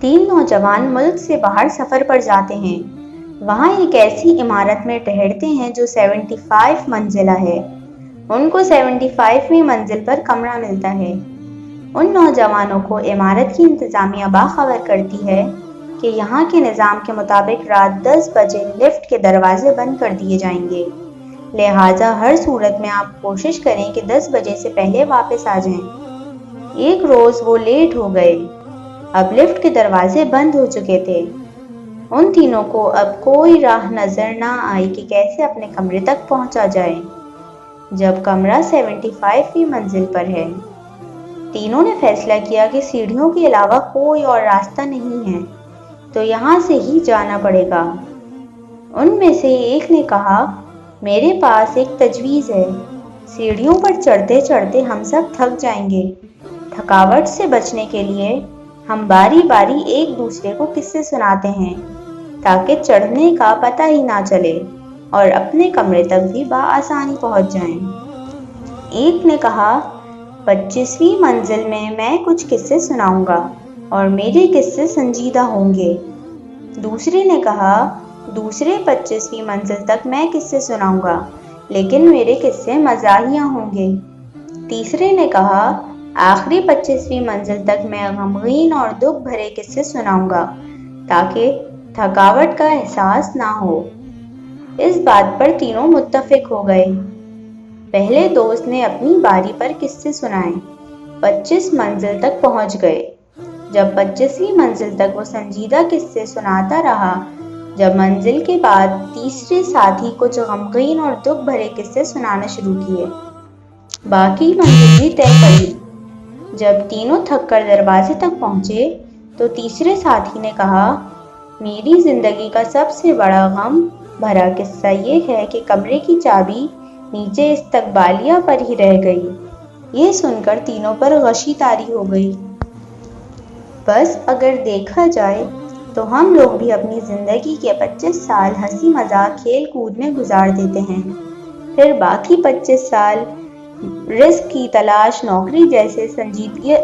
تین نوجوان ملک سے باہر سفر پر جاتے ہیں۔ وہاں ایک ایسی عمارت میں ٹھہرتے ہیں جو 75 منزلہ ہے۔ ان کو 75ویں منزل پر کمرہ ملتا ہے۔ ان نوجوانوں کو عمارت کی انتظامیہ باخبر کرتی ہے کہ یہاں کے نظام کے مطابق رات 10 بجے لفٹ کے دروازے بند کر دیے جائیں گے، لہٰذا ہر صورت میں آپ کوشش کریں کہ 10 بجے سے پہلے واپس آ جائیں۔ ایک روز وہ لیٹ ہو گئے۔ اب لفٹ کے دروازے بند ہو چکے تھے۔ ان تینوں کو اب کوئی راہ نظر نہ آئی کہ کیسے اپنے کمرے تک پہنچا جائے۔ جب کمرہ 75ویں منزل پر ہے، تینوں نے فیصلہ کیا کہ سیڑھیوں کے علاوہ کوئی اور راستہ نہیں ہے، تو یہاں سے ہی جانا پڑے گا۔ ان میں سے ایک نے کہا، میرے پاس ایک تجویز ہے، سیڑھیوں پر چڑھتے چڑھتے ہم سب تھک جائیں گے۔ تھکاوٹ سے بچنے کے لیے ہم باری باری ایک دوسرے کو قصے سناتے ہیں تاکہ چڑھنے کا پتہ ہی نہ چلے اور اپنے کمرے تک بھی بآسانی پہنچ جائیں۔ ایک نے کہا، 25ویں منزل میں کچھ قصے سناؤں گا اور میرے قصے سنجیدہ ہوں گے۔ دوسرے نے کہا، دوسرے 25ویں منزل تک میں قصے سناؤں گا لیکن میرے قصے مزاحیہ ہوں گے۔ تیسرے نے کہا، آخری 25ویں منزل تک میں غمگین اور دکھ بھرے قصے سناؤں گا تاکہ تھکاوٹ کا احساس نہ ہو۔ اس بات پر تینوں متفق ہو گئے۔ پہلے دوست نے اپنی باری پر قصے سنائے۔ 25 منزل تک پہنچ گئے۔ جب 25ویں منزل تک وہ سنجیدہ قصے سناتا رہا، جب منزل کے بعد تیسرے ساتھی کچھ غمگین اور دکھ بھرے قصے سنانا شروع کیے۔ باقی منزل بھی طے پڑی۔ جب تینوں تھک کر دروازے تک پہنچے تو تیسرے ساتھی نے کہا، میری زندگی کا سب سے بڑا غم بھرا قصہ یہ ہے کہ کمرے کی چابی نیچے استقبالیہ پر ہی رہ گئی۔ یہ سن کر تینوں پر غشی طاری ہو گئی۔ بس اگر دیکھا جائے تو ہم لوگ بھی اپنی زندگی کے 25 سال ہنسی مذاق کھیل کود میں گزار دیتے ہیں، پھر باقی 25 سال رزق کی تلاش، نوکری جیسے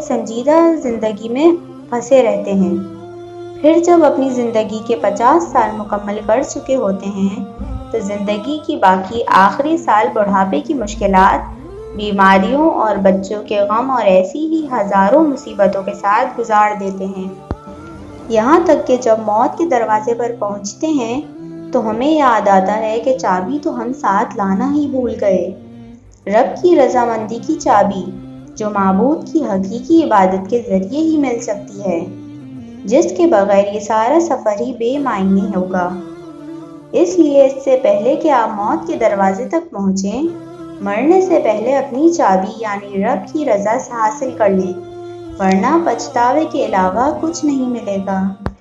سنجیدہ زندگی میں پھنسے رہتے ہیں۔ پھر جب اپنی زندگی کے 50 سال مکمل کر چکے ہوتے ہیں تو زندگی کی باقی آخری سال بڑھاپے کی مشکلات، بیماریوں اور بچوں کے غم اور ایسی ہی ہزاروں مصیبتوں کے ساتھ گزار دیتے ہیں۔ یہاں تک کہ جب موت کے دروازے پر پہنچتے ہیں تو ہمیں یاد آتا ہے کہ چابی تو ہم ساتھ لانا ہی بھول گئے۔ رب کی رضامندی کی چابی جو معبود کی حقیقی عبادت کے ذریعے ہی مل سکتی ہے، جس کے بغیر یہ سارا سفر ہی بے معنی ہوگا۔ اس لیے اس سے پہلے کہ آپ موت کے دروازے تک پہنچیں، مرنے سے پہلے اپنی چابی یعنی رب کی رضا حاصل کر لیں، ورنہ پچھتاوے کے علاوہ کچھ نہیں ملے گا۔